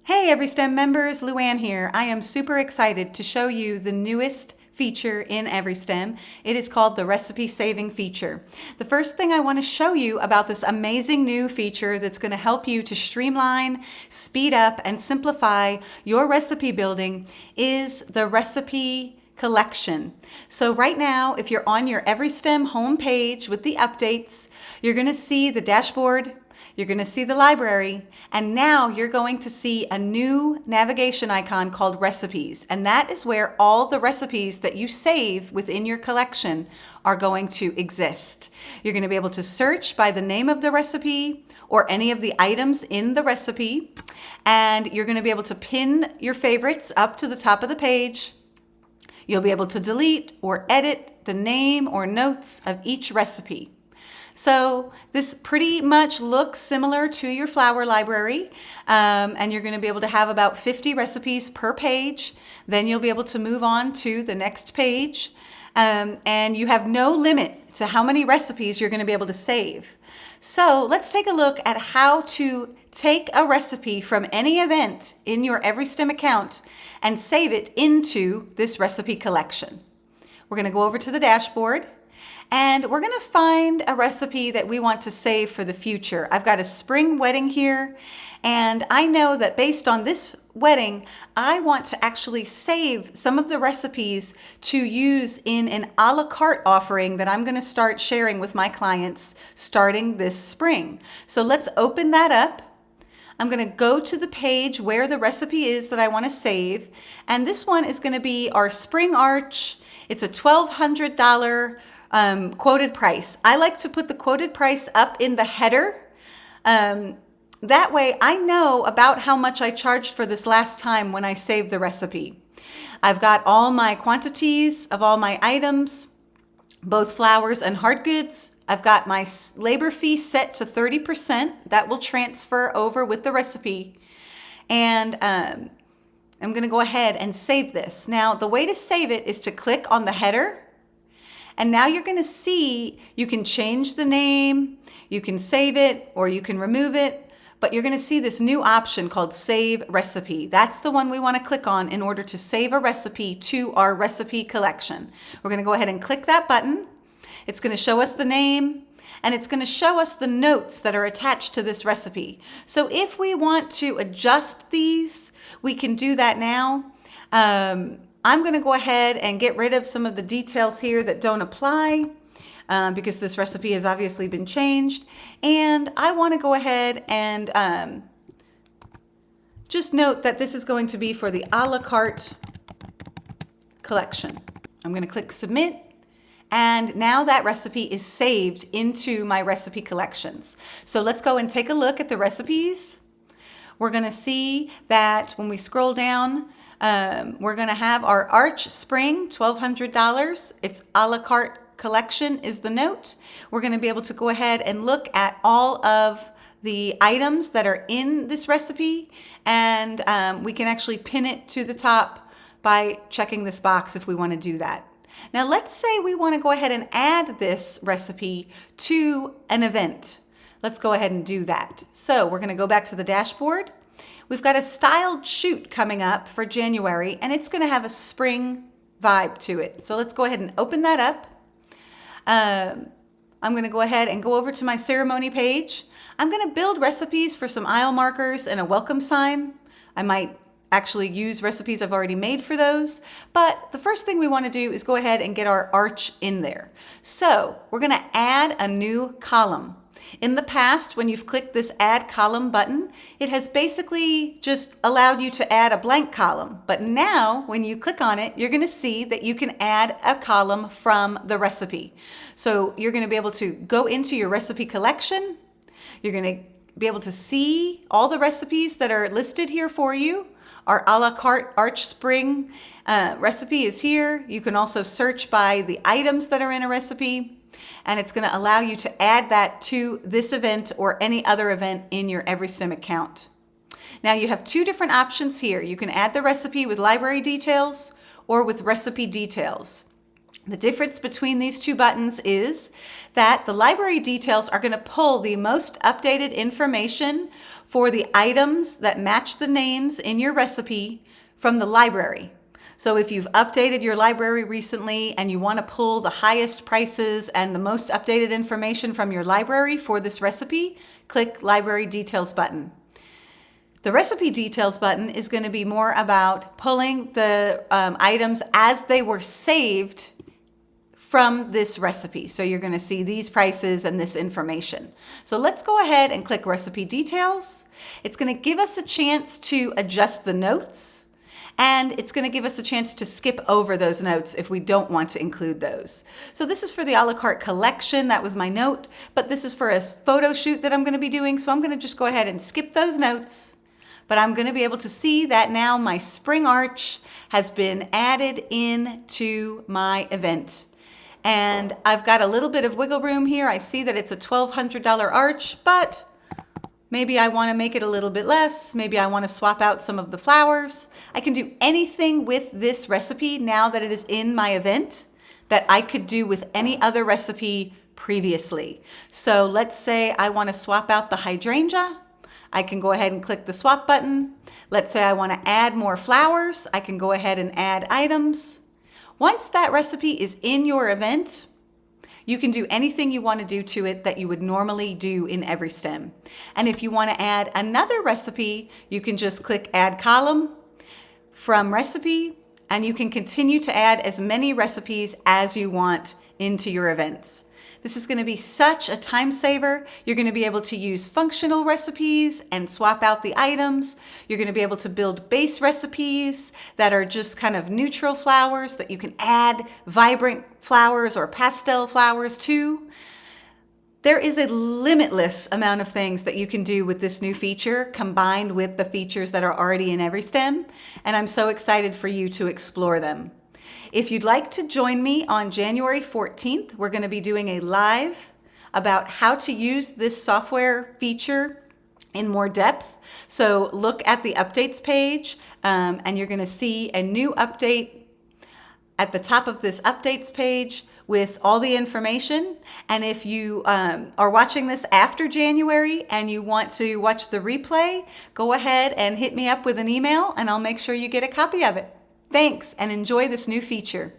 Hey EveryStem members, Luann here. I am super excited to show you the newest feature in EveryStem. It is called the Recipe Saving feature. The first thing I want to show you about this amazing new feature that's going to help you to streamline, speed up, and simplify your recipe building is the recipe collection. So right now, if you're on your EveryStem homepage with the updates, you're going to see the dashboard, you're going to see the library, and now you're going to see a new navigation icon called recipes. And that is where all the recipes that you save within your collection are going to exist. You're going to be able to search by the name of the recipe or any of the items in the recipe. And you're going to be able to pin your favorites up to the top of the page. You'll be able to delete or edit the name or notes of each recipe. So this pretty much looks similar to your flower library, and you're going to be able to have about 50 recipes per page. Then you'll be able to move on to the next page, and you have no limit to how many recipes you're going to be able to save. So let's take a look at how to take a recipe from any event in your EveryStem account and save it into this recipe collection. We're going to go over to the dashboard. And we're going to find a recipe that we want to save for the future. I've got a spring wedding here, and I know that based on this wedding, I want to actually save some of the recipes to use in an a la carte offering that I'm going to start sharing with my clients starting this spring. So let's open that up. I'm going to go to the page where the recipe is that I want to save, and this one is going to be our spring arch. It's a $1,200 quoted price. I like to put the quoted price up in the header. That way I know about how much I charged for this last time when I saved the recipe. I've got all my quantities of all my items, both flowers and hard goods. I've got my labor fee set to 30%. That will transfer over with the recipe. And I'm going to go ahead and save this. Now, the way to save it is to click on the header. And now you're going to see you can change the name, you can save it, or you can remove it, but you're going to see this new option called Save Recipe. That's the one we want to click on in order to save a recipe to our recipe collection. We're going to go ahead and click that button. It's going to show us the name, and it's going to show us the notes that are attached to this recipe. So if we want to adjust these, we can do that now. I'm going to go ahead and get rid of some of the details here that don't apply because this recipe has obviously been changed. And I want to go ahead and just note that this is going to be for the a la carte collection. I'm going to click submit. And now that recipe is saved into my recipe collections. So let's go and take a look at the recipes. We're going to see that when we scroll down, we're going to have our Arch Spring, $1,200. It's a la carte collection is the note. We're going to be able to go ahead and look at all of the items that are in this recipe, and we can actually pin it to the top by checking this box if we want to do that. Now let's say we want to go ahead and add this recipe to an event. Let's go ahead and do that. So we're going to go back to the dashboard. We've got a styled shoot coming up for January, and it's going to have a spring vibe to it. So let's go ahead and open that up. I'm going to go ahead and go over to my ceremony page. I'm going to build recipes for some aisle markers and a welcome sign. I might actually use recipes I've already made for those. But the first thing we want to do is go ahead and get our arch in there. So we're going to add a new column. In the past, when you've clicked this Add Column button, it has basically just allowed you to add a blank column. But now, when you click on it, you're going to see that you can add a column from the recipe. So you're going to be able to go into your recipe collection. You're going to be able to see all the recipes that are listed here for you. Our a la carte Arch Spring recipe is here. You can also search by the items that are in a recipe. And it's going to allow you to add that to this event or any other event in your EveryStem account. Now you have two different options here. You can add the recipe with library details or with recipe details. The difference between these two buttons is that the library details are going to pull the most updated information for the items that match the names in your recipe from the library. So if you've updated your library recently and you want to pull the highest prices and the most updated information from your library for this recipe, click Library Details button. The Recipe Details button is going to be more about pulling the items as they were saved from this recipe. So you're going to see these prices and this information. So let's go ahead and click Recipe Details. It's going to give us a chance to adjust the notes, and it's going to give us a chance to skip over those notes if we don't want to include those. So this is for the a la carte collection. That was my note, but this is for a photo shoot that I'm going to be doing. So I'm going to just go ahead and skip those notes, but I'm going to be able to see that now my spring arch has been added into my event. And I've got a little bit of wiggle room here. I see that it's a $1,200 arch, but maybe I want to make it a little bit less. Maybe I want to swap out some of the flowers. I can do anything with this recipe now that it is in my event that I could do with any other recipe previously. So let's say I want to swap out the hydrangea. I can go ahead and click the swap button. Let's say I want to add more flowers. I can go ahead and add items. Once that recipe is in your event, you can do anything you want to do to it that you would normally do in EveryStem. And if you want to add another recipe, you can just click Add Column from Recipe, and you can continue to add as many recipes as you want into your events. This is going to be such a time saver. You're going to be able to use functional recipes and swap out the items. You're going to be able to build base recipes that are just kind of neutral flowers that you can add vibrant flowers or pastel flowers to. There is a limitless amount of things that you can do with this new feature combined with the features that are already in EveryStem, and I'm so excited for you to explore them. If you'd like to join me on January 14th, we're going to be doing a live about how to use this software feature in more depth. So look at the updates page, and you're going to see a new update at the top of this updates page with all the information. And if you are watching this after January and you want to watch the replay, go ahead and hit me up with an email and I'll make sure you get a copy of it. Thanks, and enjoy this new feature.